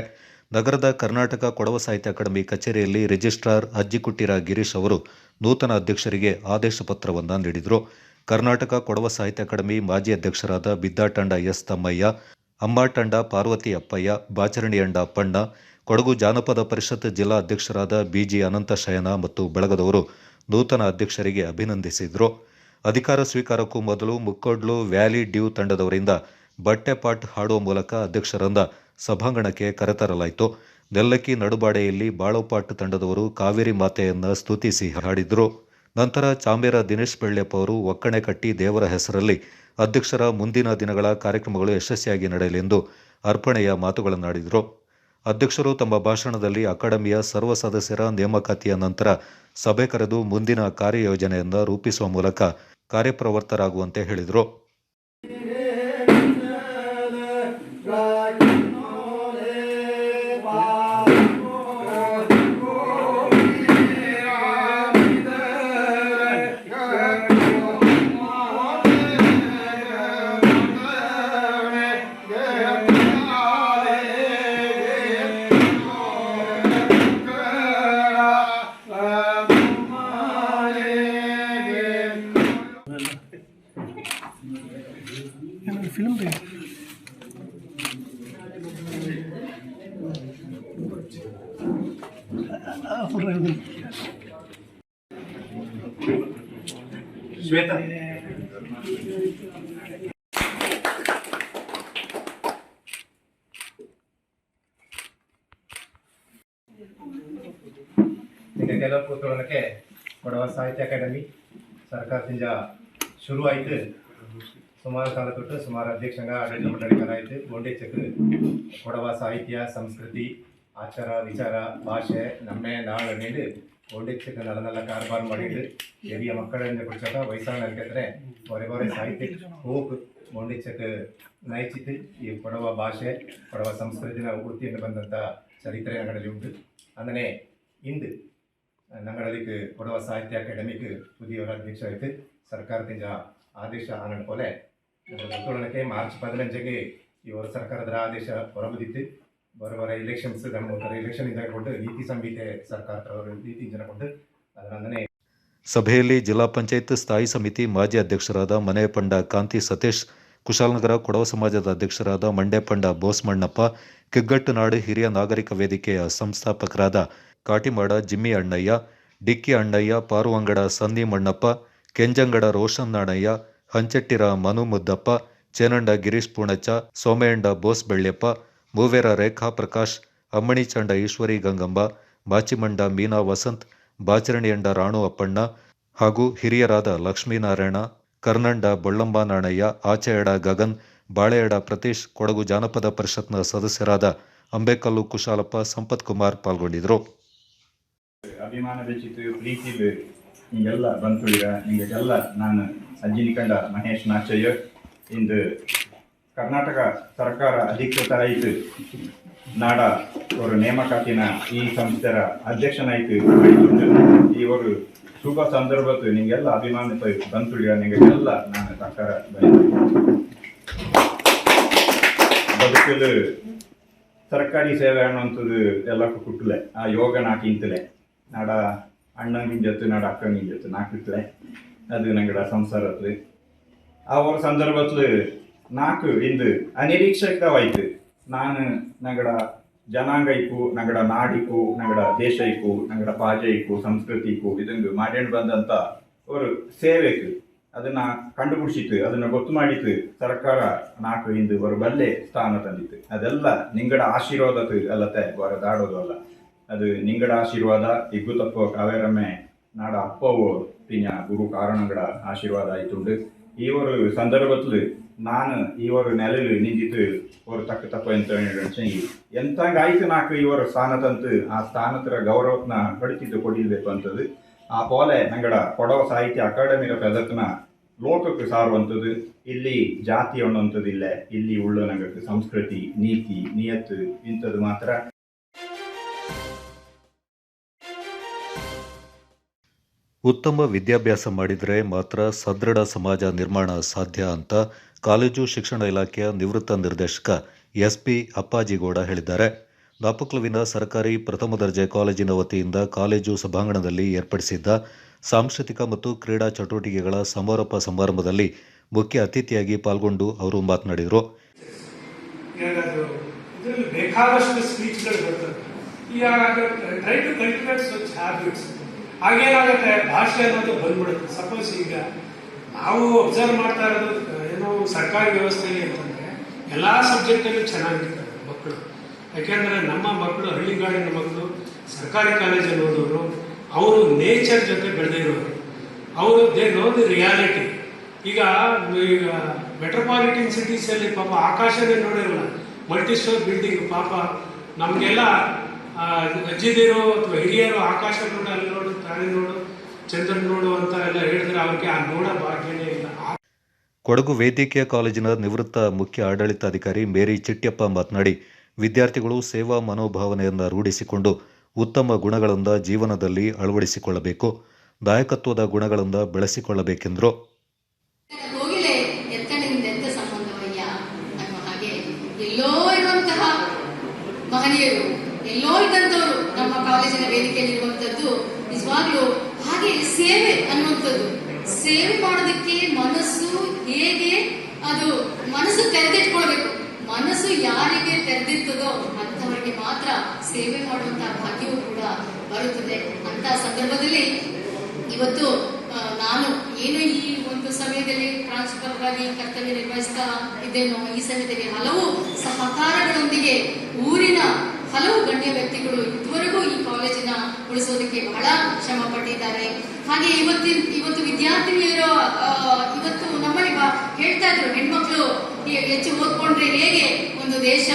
ನಗರದ ಕರ್ನಾಟಕ ಕೊಡವ ಸಾಹಿತ್ಯ ಅಕಾಡೆಮಿ ಕಚೇರಿಯಲ್ಲಿ ರಿಜಿಸ್ಟ್ರಾರ್ ಅಜ್ಜಿಕುಟ್ಟಿರ ಗಿರೀಶ್ ಅವರು ನೂತನ ಅಧ್ಯಕ್ಷರಿಗೆ ಆದೇಶ ಪತ್ರವನ್ನು ನೀಡಿದರು. ಕರ್ನಾಟಕ ಕೊಡವ ಸಾಹಿತ್ಯ ಅಕಾಡೆಮಿ ಮಾಜಿ ಅಧ್ಯಕ್ಷರಾದ ಬಿದ್ದಾಟಂಡ ಎಸ್ ತಮ್ಮಯ್ಯ, ಅಮ್ಮಾಟಂಡ ಪಾರ್ವತಿ ಅಪ್ಪಯ್ಯ, ಬಾಚರಣಿಯಂಡ ಅಪ್ಪಣ್ಣ, ಕೊಡಗು ಜಾನಪದ ಪರಿಷತ್ ಜಿಲ್ಲಾ ಅಧ್ಯಕ್ಷರಾದ ಬಿಜಿ ಅನಂತ ಶಯನ ಮತ್ತು ಬಳಗದವರು ನೂತನ ಅಧ್ಯಕ್ಷರಿಗೆ ಅಭಿನಂದಿಸಿದರು. ಅಧಿಕಾರ ಸ್ವೀಕಾರಕ್ಕೂ ಮೊದಲು ಮುಕ್ಕೋಡ್ಲು ವ್ಯಾಲಿ ಡ್ಯೂ ತಂಡದವರಿಂದ ಬಟ್ಟೆಪಾಟ್ ಹಾಡುವ ಮೂಲಕ ಅಧ್ಯಕ್ಷರನ್ನ ಸಭಾಂಗಣಕ್ಕೆ ಕರೆತರಲಾಯಿತು. ನೆಲ್ಲಕ್ಕಿ ನಡುಬಾಡೆಯಲ್ಲಿ ಬಾಳೋಪಾಟ್ ತಂಡದವರು ಕಾವೇರಿ ಮಾತೆಯನ್ನ ಸ್ತುತಿಸಿ ಹಾಡಿದ್ರು. ನಂತರ ಚಾಮೇರ ದಿನೇಶ್ ಬೆಳ್ಳೆಪ್ಪ ಅವರು ಒಕ್ಕಣೆ ಕಟ್ಟಿ ದೇವರ ಹೆಸರಲ್ಲಿ ಅಧ್ಯಕ್ಷರ ಮುಂದಿನ ದಿನಗಳ ಕಾರ್ಯಕ್ರಮಗಳು ಯಶಸ್ವಿಯಾಗಿ ನಡೆಯಲೆಂದು ಅರ್ಪಣೆಯ ಮಾತುಗಳನ್ನಾಡಿದರು. ಅಧ್ಯಕ್ಷರು ತಮ್ಮ ಭಾಷಣದಲ್ಲಿ ಅಕಾಡೆಮಿಯ ಸರ್ವ ಸದಸ್ಯರ ನೇಮಕಾತಿಯ ನಂತರ ಸಭೆ ಕರೆದು ಮುಂದಿನ ಕಾರ್ಯಯೋಜನೆಯನ್ನು ರೂಪಿಸುವ ಮೂಲಕ ಕಾರ್ಯಪ್ರವೃತ್ತರಾಗುವಂತೆ ಹೇಳಿದರು. ಶ್ವೇತಾ ಕೆಲವು ಕೂತ್ಕೊಳ್ಳೋಕ್ಕೆ ಕೊಡವ ಸಾಹಿತ್ಯ ಅಕಾಡೆಮಿ ಸರ್ಕಾರದಿಂದ ಶುರು ಆಯಿತು. ಸುಮಾರು ಕಾಲ ತೊಟ್ಟು ಸುಮಾರು ಅಧ್ಯಕ್ಷಂಗ ಆಡಳಿತ ಮಂಡಳಿಗಾರ ಆಯಿತು. ಗೋಂಡೆಚಕ್ಕೆ ಕೊಡವ ಸಾಹಿತ್ಯ ಸಂಸ್ಕೃತಿ ಆಚಾರ ವಿಚಾರ ಭಾಷೆ ನಮ್ಮೆ ನಾಳು ನೀಡಿ ಗೋಂಡೆಚಕ್ಕೆ ನಲ್ಲ ಕಾರ್ಬಾರ್ ಮಾಡಿದ್ದು ಹಿರಿಯ ಮಕ್ಕಳಿಂದ ಕುಡಿಸಾಕ ವಯಸ್ಸಾಗ ನಲ್ಕಿದ್ರೆ ಹೊರೆ ಸಾಹಿತ್ಯ ಹೋಗು ಗೋಂಡೆಚಕ್ಕೆ ನೈಚಿತ್ತು. ಈ ಕೊಡವ ಭಾಷೆ ಕೊಡವ ಸಂಸ್ಕೃತಿನ ವೃತ್ತಿಯಿಂದ ಬಂದಂಥ ಚರಿತ್ರೆ ನಗರಲ್ಲಿ ಉಂಟು. ಅಂದರೆ ಇಂದು ನಗರಲಿಕ್ಕೆ ಕೊಡವ ಸಾಹಿತ್ಯ ಅಕಾಡೆಮಿಗೆ ಪುದಿಯವರ ಅಧ್ಯಕ್ಷ ಆಯಿತು. ಸರ್ಕಾರದಿಂದ ಆದೇಶ ಆನಂದ ಪೋಲೆ ಗೊತ್ತೊಳಕ್ಕೆ ಮಾರ್ಚ್ 15ಗೆ ಇವರು ಸರ್ಕಾರದ ಆದೇಶ ಹೊರಬಂದಿತ್ತು. ಬರೋಬರ ಇಲೆಕ್ಷನ್ಸ್ ನಮ್ಮ ಇಲೆಕ್ಷನ್ ಇಂದ ನೀತಿ ಸಂಹಿತೆ ಸರ್ಕಾರ ನೀತಿ ಇಂಜನಕೊಂಡು ಅದರಂದನೆ ಸಭೆಯಲ್ಲಿ ಜಿಲ್ಲಾ ಪಂಚಾಯತ್ ಸ್ಥಾಯಿ ಸಮಿತಿ ಮಾಜಿ ಅಧ್ಯಕ್ಷರಾದ ಮನೆಯಪಂಡ ಕಾಂತಿ ಸತೀಶ್, ಕುಶಾಲನಗರ ಕೊಡವ ಸಮಾಜದ ಅಧ್ಯಕ್ಷರಾದ ಮಂಡ್ಯಪಂಡ ಬೋಸ್ಮಣ್ಣಪ್ಪ, ಕಿಗ್ಗಟ್ಟುನಾಡು ಹಿರಿಯ ನಾಗರಿಕ ವೇದಿಕೆಯ ಸಂಸ್ಥಾಪಕರಾದ ಕಾಟಿಮಾಡ ಜಿಮ್ಮಿ ಅಣ್ಣಯ್ಯ, ಡಿಕ್ಕಿ ಅಣ್ಣಯ್ಯ, ಪಾರುವಂಗಡ ಸನ್ನಿ ಮಣ್ಣಪ್ಪ, ಕೆಂಜಂಗಡ ರೋಷನ್ ನಾಣಯ್ಯ, ಹಂಚೆಟ್ಟಿರ ಮನು ಮುದ್ದಪ್ಪ, ಚೇನಂಡ ಗಿರೀಶ್ ಪೂಣಚ್ಚ, ಸೋಮೆಯಂಡ ಬೋಸ್ ಬೆಳ್ಳೆಪ್ಪ, ಮೂವೇರ ರೇಖಾ ಪ್ರಕಾಶ್, ಅಮ್ಮಣಿಚಂಡ ಈಶ್ವರಿ ಗಂಗಂಬ, ಮಾಚಿಮಂಡ ಮೀನಾ ವಸಂತ್, ಬಾಚರಣಿಯಂಡ ರಾಣು ಅಪ್ಪಣ್ಣ ಹಾಗೂ ಹಿರಿಯರಾದ ಲಕ್ಷ್ಮೀನಾರಾಯಣ, ಕರ್ನಂಡ ಬೊಳ್ಳಂಬ ನಾಣಯ್ಯ, ಆಚೆಯಡ ಗಗನ್, ಬಾಳೆಯಡ ಪ್ರತೀಶ್, ಕೊಡಗು ಜಾನಪದ ಪರಿಷತ್ನ ಸದಸ್ಯರಾದ ಅಂಬೇಕಲ್ಲು ಕುಶಾಲಪ್ಪ, ಸಂಪತ್ ಕುಮಾರ್ ಪಾಲ್ಗೊಂಡಿದ್ದರು. ಅಭಿಮಾನ ಬೆಚ್ಚಿತು ಪ್ರೀತಿ ಹಿಂಗೆಲ್ಲ ಬಂತುಳಿಗ ಹಿಂಗೆಲ್ಲ ನಾನು ಅಜ್ಜಿನಿಕಂಡ ಮಹೇಶ್ ನಾಚಯ್ಯ ಇಂದು ಕರ್ನಾಟಕ ಸರ್ಕಾರ ಅಧಿಕೃತ ಆಯಿತು. ನಾಡ ஒரு ನೇಮಕಾತಿನ ಈ ಸಂಸ್ಥೆರ ಅಧ್ಯಕ್ಷನಾಯ್ತು ಈ ಒಂದು ಶುಭ ಸಂದರ್ಭತ್ತು ನಿಂಗೆಲ್ಲ ಅಭಿಮಾನಿತ ಬಂತುಳಿಯ ನಿಂಗೆಲ್ಲ ನಾನು ತಕ್ಕರ ಬದುಕಲು ಸರ್ಕಾರಿ ಸೇವೆ ಅನ್ನುವಂಥದ್ದು ಎಲ್ಲಕ್ಕೂ ಕುಟ್ಟಲೆ ಆ ಯೋಗ ನಾಕಿಂತಲೇ ನಾಡ ಅಣ್ಣಂಗಿಂಜತ್ತು ನಾಡ ಅಕ್ಕಂಗಿಂಜತ್ತು ನಾಕಿತ್ತಲೆ ಅದು ನಂಗಡ ಸಂಸಾರತ್ಲು ಆ ಒಂದು ಸಂದರ್ಭತ್ಲು ನಾಲ್ಕು ಇಂದು ಅನಿರೀಕ್ಷಿತವಾಯ್ತು ನಾನು ನಂಗಡ ಜನಾಂಗಕ್ಕೂ ನಂಗಡ ನಾಡಿಗೂ ನಂಗಡ ದೇಶಕ್ಕೂ ನಂಗಡ ಪಾಜೆಗೂ ಸಂಸ್ಕೃತಿಗೂ ಇದೊಂದು ಮಾಡ್ಕೊಂಡು ಬಂದಂಥ ಒಂದು ಸೇವೆಗೂ ಅದನ್ನ ಕಂಡುಬಿಡಿಸಿತ್ತು ಅದನ್ನ ಗೊತ್ತು ಮಾಡಿತ್ತು ಸರ್ಕಾರ ನಾಲ್ಕು ಇಂದು ಒಂದು ಬಲ್ಲೆ ಸ್ಥಾನ ತಂದಿತ್ತು ಅದೆಲ್ಲ ನಿಂಗಡ ಆಶೀರ್ವಾದ ಅಲ್ಲತ್ತೆ ದಾಡೋದು ಅಲ್ಲ ಅದು ನಿಂಗಡ ಆಶೀರ್ವಾದ ಇಗ್ಗು ತಪ್ಪೋ ಕಾವೇರಮ್ಮೆ ನಾಡ ಅಪ್ಪವು ಪಿಂಜ ಗುರು ಕಾರಣಗಳ ಆಶೀರ್ವಾದ ಆಯ್ತುಂಡು ಈ ಒಂದು ಸಂದರ್ಭದಲ್ಲಿ ನಾನು ಈ ಒಂದು ನೆಲೆಲು ನಿಂದಿತ್ತು ಒಂದು ತಪ್ಪ ಅಂತ ಎಂತಂಗಾಯ್ತು ನಾಲ್ಕು ಇವರು ಸ್ಥಾನ ತಂತು ಆ ಸ್ಥಾನದ ಗೌರವನ ಪಡಿತಿದ್ದು ಕೊಡಿಬೇಕು ಅಂತದ್ದು ಆ ಪೋಲೆ ನಂಗಡ ಕೊಡವ ಸಾಹಿತ್ಯ ಅಕಾಡೆಮಿಯ ಪದತ್ನ ಲೋಕಕ್ಕೆ ಸಾರುವಂಥದ್ದು ಇಲ್ಲಿ ಜಾತಿ ಅನ್ನುವಂಥದ್ದು ಇಲ್ಲ ಇಲ್ಲಿ ಉಳ್ಳ ನಂಗಕ್ಕೆ ಸಂಸ್ಕೃತಿ ನೀತಿ ನಿಯತ್ತು ಇಂಥದ್ದು ಮಾತ್ರ. ಉತ್ತಮ ವಿದ್ಯಾಭ್ಯಾಸ ಮಾಡಿದರೆ ಮಾತ್ರ ಸದೃಢ ಸಮಾಜ ನಿರ್ಮಾಣ ಸಾಧ್ಯ ಅಂತ ಕಾಲೇಜು ಶಿಕ್ಷಣ ಇಲಾಖೆಯ ನಿವೃತ್ತ ನಿರ್ದೇಶಕ ಎಸ್ಪಿ ಅಪ್ಪಾಜಿಗೌಡ ಹೇಳಿದ್ದಾರೆ. ನಾಪಕ್ಲುವಿನ ಸರ್ಕಾರಿ ಪ್ರಥಮ ದರ್ಜೆ ಕಾಲೇಜಿನ ವತಿಯಿಂದ ಕಾಲೇಜು ಸಭಾಂಗಣದಲ್ಲಿ ಏರ್ಪಡಿಸಿದ್ದ ಸಾಂಸ್ಕೃತಿಕ ಮತ್ತು ಕ್ರೀಡಾ ಚಟುವಟಿಕೆಗಳ ಸಮಾರೋಪ ಸಮಾರಂಭದಲ್ಲಿ ಮುಖ್ಯ ಅತಿಥಿಯಾಗಿ ಪಾಲ್ಗೊಂಡು ಅವರು ಮಾತನಾಡಿದರು. ಬೇಕಾದಷ್ಟು ಸ್ಪೀಚ್ಗಳು ಬರ್ತದೆ. Try to cultivate such habits. ಹಾಗೇನಾಗುತ್ತೆ, ಭಾಷೆ ಅನ್ನೋದು ಬಂದ್ಬಿಡುತ್ತೆ. ಸಪೋಸ್ ಈಗ ನಾವು ಅಬ್ಸರ್ವ್ ಮಾಡ್ತಾ ಇರೋದು ಏನೋ ಸರ್ಕಾರಿ ವ್ಯವಸ್ಥೆಯಲ್ಲಿ ಅಂತಂದ್ರೆ ಎಲ್ಲ ಸಬ್ಜೆಕ್ಟಲ್ಲೂ ಚೆನ್ನಾಗಿರ್ತಾರೆ ಮಕ್ಕಳು. ಯಾಕೆಂದ್ರೆ ನಮ್ಮ ಮಕ್ಕಳು ಹಳ್ಳಿಗಾಡಿನ ಮಕ್ಕಳು ಸರ್ಕಾರಿ ಕಾಲೇಜಲ್ಲಿ ಓದೋರು, ಅವರು ನೇಚರ್ ಜೊತೆ ಬೆಳೆದಿರೋರು, ಅವರು ದೇ ನೋ ದಿ ರಿಯಾಲಿಟಿ. ಈಗ ಮೆಟ್ರೋಪಾಲಿಟನ್ ಸಿಟೀಸಲ್ಲಿ ಪಾಪ ಆಕಾಶನೇ ನೋಡಿರಲ್ಲ, ಮಲ್ಟಿ ಸ್ಟೋರ್ ಬಿಲ್ಡಿಂಗ್. ಪಾಪ ನಮಗೆಲ್ಲ ಅಜ್ಜಿದಿರೋ ಅಥವಾ ಹಿರಿಯರು ಆಕಾಶ ನೋಡು, ಅಲ್ಲಿ ನೋಡು, ತಾಳಿ ನೋಡು, ಚಂದ್ರನ್ ನೋಡು ಅಂತ ಎಲ್ಲ ಹೇಳಿದ್ರೆ ಅವ್ರಿಗೆ ಆ ನೋಡ ಭಾಗ್ಯನೇ ಇಲ್ಲ. ಕೊಡಗು ವೈದ್ಯಕೀಯ ಕಾಲೇಜಿನ ನಿವೃತ್ತ ಮುಖ್ಯ ಆಡಳಿತಾಧಿಕಾರಿ ಮೇರಿ ಚಿಟ್ಯಪ್ಪ ಮಾತನಾಡಿ, ವಿದ್ಯಾರ್ಥಿಗಳು ಸೇವಾ ಮನೋಭಾವನೆಯನ್ನು ರೂಢಿಸಿಕೊಂಡು ಉತ್ತಮ ಗುಣಗಳಿಂದ ಜೀವನದಲ್ಲಿ ಅಳವಡಿಸಿಕೊಳ್ಳಬೇಕು, ನಾಯಕತ್ವದ ಗುಣಗಳಿಂದ ಬೆಳೆಸಿಕೊಳ್ಳಬೇಕೆಂದರು. ಹೋಗಿಲೆ ಎತ್ತನಿಂದ ಎಂತ ಸಂಬಂಧವಯ್ಯ ಅನ್ನೋ ಹಾಗೆ ಎಲ್ಲೋ ಇರುವಂತಹ ಮಹನೀಯರು, ಎಲ್ಲೋ ಇದ್ದಂಥವರು ನಮ್ಮ ಕಾಲೇಜಿನ ವೇದಿಕೆಯಲ್ಲಿ ಇರುವಂತದ್ದು ನಿಜವಾಗ್ಲೂ. ಹಾಗೆ ಸೇವೆ ಅನ್ನುವಂಥದ್ದು, ಸೇವೆ ಮಾಡೋದಕ್ಕೆ ಮನಸ್ಸು ಹೇಗೆ ಅದು ಮನಸ್ಸು ತೆರೆದಿಟ್ಕೊಳ್ಬೇಕು. ಮನಸ್ಸು ಯಾರಿಗೆ ತೆರೆದಿರ್ತದೋ ಅಂಥವರಿಗೆ ಮಾತ್ರ ಸೇವೆ ಮಾಡುವಂತಹ ಭಾಗ್ಯವೂ ಕೂಡ ಬರುತ್ತದೆ. ಅಂತ ಸಂದರ್ಭದಲ್ಲಿ ಇವತ್ತು ನಾನು ಏನು ಈ ಒಂದು ಸಮಯದಲ್ಲಿ ಟ್ರಾನ್ಸ್ಫರ್ ಆಗಿ ಕರ್ತವ್ಯ ನಿರ್ವಹಿಸ್ತಾ ಇದ್ದೇನೋ, ಈ ಸಮಯದಲ್ಲಿ ಹಲವು ಸಹಕಾರಗಳೊಂದಿಗೆ ಊರಿನ ಹಲವು ಗಣ್ಯ ವ್ಯಕ್ತಿಗಳು ಇದುವರೆಗೂ ಈ ಕಾಲೇಜಿನ ಉಳಿಸೋದಕ್ಕೆ ಬಹಳ ಶ್ರಮ ಪಟ್ಟಿದ್ದಾರೆ. ಹಾಗೆ ಇವತ್ತು ವಿದ್ಯಾರ್ಥಿನಿಯರು ಇವತ್ತು ನಮ್ಮಲ್ಲಿ ಹೇಳ್ತಾ ಇದ್ರು, ಹೆಣ್ಮಕ್ಳು ಹೆಚ್ಚು ಓದ್ಕೊಂಡ್ರೆ ಹೇಗೆ ಒಂದು ದೇಶ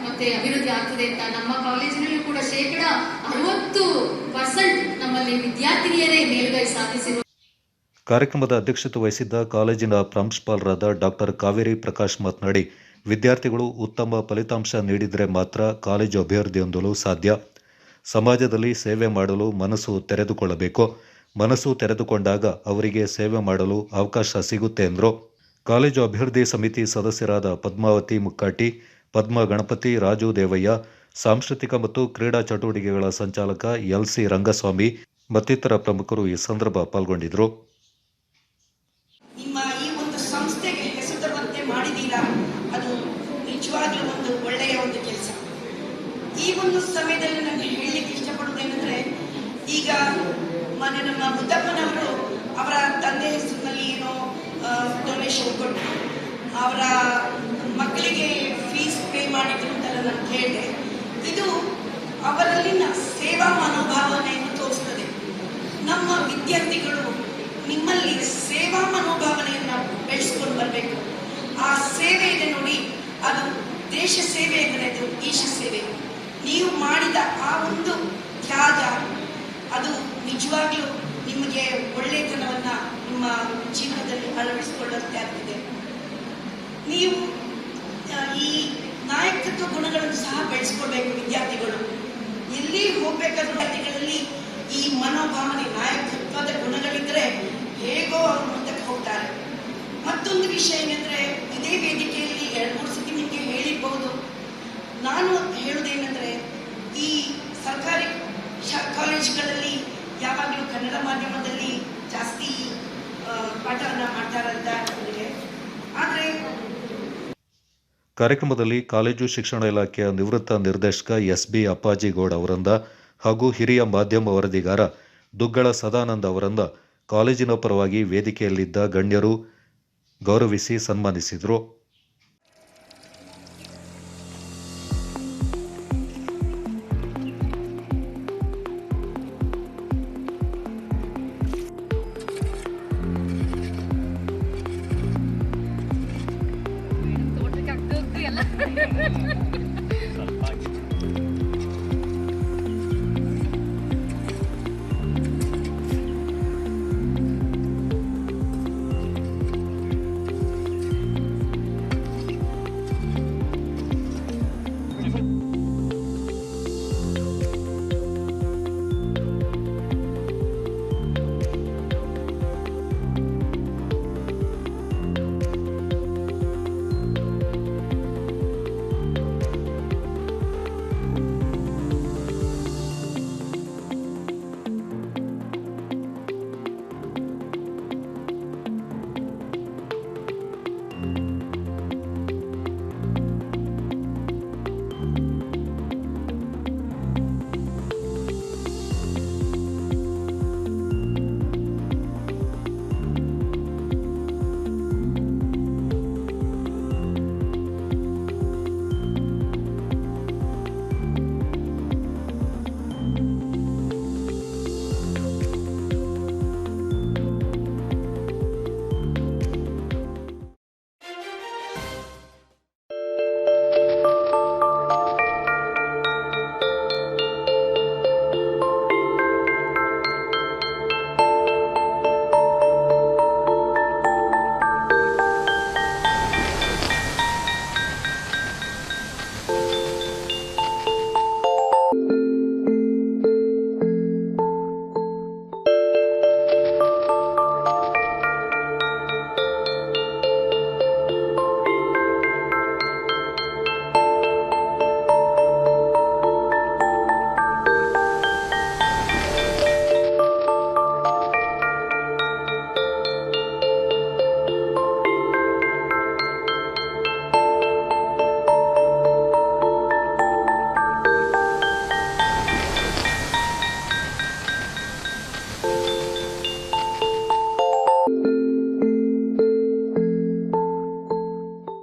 ಮತ್ತೆ ಅಭಿವೃದ್ಧಿ ಆಗ್ತದೆ ಅಂತ. ನಮ್ಮ ಕಾಲೇಜಿನಲ್ಲೂ ಕೂಡ 60% ನಮ್ಮಲ್ಲಿ ವಿದ್ಯಾರ್ಥಿನಿಯರೇ ಮೇಲುಗೈ ಸಾಧಿಸಿರುವ. ಕಾರ್ಯಕ್ರಮದ ಅಧ್ಯಕ್ಷತೆ ವಹಿಸಿದ್ದ ಕಾಲೇಜಿನ ಪ್ರಾಂಶುಪಾಲರಾದ ಡಾಕ್ಟರ್ ಕಾವೇರಿ ಪ್ರಕಾಶ್ ಮಾತನಾಡಿ, ವಿದ್ಯಾರ್ಥಿಗಳು ಉತ್ತಮ ಫಲಿತಾಂಶ ನೀಡಿದರೆ ಮಾತ್ರ ಕಾಲೇಜು ಅಭಿವೃದ್ಧಿ ಹೊಂದಲು ಸಾಧ್ಯ. ಸಮಾಜದಲ್ಲಿ ಸೇವೆ ಮಾಡಲು ಮನಸ್ಸು ತೆರೆದುಕೊಳ್ಳಬೇಕು. ಮನಸ್ಸು ತೆರೆದುಕೊಂಡಾಗ ಅವರಿಗೆ ಸೇವೆ ಮಾಡಲು ಅವಕಾಶ ಸಿಗುತ್ತೆ ಎಂದರು. ಕಾಲೇಜು ಅಭಿವೃದ್ಧಿ ಸಮಿತಿ ಸದಸ್ಯರಾದ ಪದ್ಮಾವತಿ ಮುಕ್ಕಾಟಿ, ಪದ್ಮ ಗಣಪತಿ, ರಾಜು ದೇವಯ್ಯ, ಸಾಂಸ್ಕೃತಿಕ ಮತ್ತು ಕ್ರೀಡಾ ಚಟುವಟಿಕೆಗಳ ಸಂಚಾಲಕ ಎಲ್ಸಿ ರಂಗಸ್ವಾಮಿ ಮತ್ತಿತರ ಪ್ರಮುಖರು ಈ ಸಂದರ್ಭ ಪಾಲ್ಗೊಂಡಿದ್ದರು. ನಿಮ್ಮ ಈ ಒಂದು ಸಂಸ್ಥೆಗೆ ಹೆಸರು ತರುವಂತೆ ಮಾಡಿದ್ದೀರಾ, ಅದು ನಿಜವಾಗ್ಲೂ ಒಂದು ಒಳ್ಳೆಯ ಒಂದು ಕೆಲಸ. ಈ ಒಂದು ಸಮಯದಲ್ಲಿ ನನಗೆ ಹೇಳಲಿಕ್ಕೆ ಇಷ್ಟಪಡುವುದೇನೆಂದ್ರೆ, ಈಗ ಮೊನ್ನೆ ನಮ್ಮ ಮುದ್ದಪ್ಪನವರು ಅವರ ತಂದೆ ಹೆಸರಿನಲ್ಲಿ ಏನೋ ಡೊನೇಷನ್ ಕೊಟ್ಟು ಅವರ ಮಕ್ಕಳಿಗೆ ಫೀಸ್ ಪೇ ಮಾಡಿದ್ರು ಅಂತೆಲ್ಲ ನಾನು ಹೇಳಿದೆ. ಇದು ಅವರಲ್ಲಿನ ಸೇವಾ ಮನೋಭಾವನೆಯನ್ನು ತೋರಿಸ್ತದೆ. ನಮ್ಮ ವಿದ್ಯಾರ್ಥಿಗಳು ನಿಮ್ಮಲ್ಲಿ ಸೇವಾ ಮನೋಭಾವನೆಯನ್ನು ಬೆಳೆಸ್ಕೊಂಡು ಬರಬೇಕು. ಆ ಸೇವೆ ಇದೆ ನೋಡಿ, ಅದು ದೇಶ ಸೇವೆ ಅಂದರೆ ಅದು ಈಶ ಸೇವೆ. ನೀವು ಮಾಡಿದ ಆ ಒಂದು ತ್ಯಾಗ ಅದು ನಿಜವಾಗ್ಲೂ ನಿಮಗೆ ಒಳ್ಳೆಯತನವನ್ನು ನಿಮ್ಮ ಜೀವನದಲ್ಲಿ ಅಳವಡಿಸಿಕೊಳ್ಳುವಂತೆ ಆಗ್ತಿದೆ. ನೀವು ಈ ನಾಯಕತ್ವ ಗುಣಗಳನ್ನು ಸಹ ಬೆಳೆಸ ಬೆಳೆಸ್ಕೊಳ್ಬೇಕು ವಿದ್ಯಾರ್ಥಿಗಳು. ಎಲ್ಲಿ ಹೋಗ್ಬೇಕಾದ್ರೂ ವಿದ್ಯಾರ್ಥಿಗಳಲ್ಲಿ ಈ ಮನೋಭಾವನೆ ನಾಯಕತ್ವದ ಗುಣಗಳಿದ್ರೆ ಹೇಗೋ ಅವರು ಮುಂದಕ್ಕೆ ಹೋಗ್ತಾರೆ. ಮತ್ತೊಂದು ವಿಷಯ ಏನಂದ್ರೆ, ಇದೇ ವೇದಿಕೆಯಲ್ಲಿ 2-3 ಸತಿ ನಿಮಗೆ ಹೇಳಿರ್ಬಹುದು. ನಾನು ಹೇಳುವುದೇನೆಂದ್ರೆ, ಈ ಸರ್ಕಾರಿ ಕಾಲೇಜುಗಳಲ್ಲಿ ಯಾವಾಗಲೂ ಕನ್ನಡ ಮಾಧ್ಯಮದಲ್ಲಿ ಜಾಸ್ತಿ ಪಾಠವನ್ನ ಮಾಡ್ತಾರಂತ ನನಗೆ. ಆದರೆ ಕಾರ್ಯಕ್ರಮದಲ್ಲಿ ಕಾಲೇಜು ಶಿಕ್ಷಣ ಇಲಾಖೆಯ ನಿವೃತ್ತ ನಿರ್ದೇಶಕ SB ಅಪ್ಪಾಜಿಗೌಡ ಅವರಿಂದ ಹಾಗೂ ಹಿರಿಯ ಮಾಧ್ಯಮ ವರದಿಗಾರ ದುಗ್ಗಳ ಸದಾನಂದ ಅವರಿಂದ ಕಾಲೇಜಿನ ಪರವಾಗಿ ವೇದಿಕೆಯಲ್ಲಿದ್ದ ಗಣ್ಯರು ಗೌರವಿಸಿ ಸನ್ಮಾನಿಸಿದರು.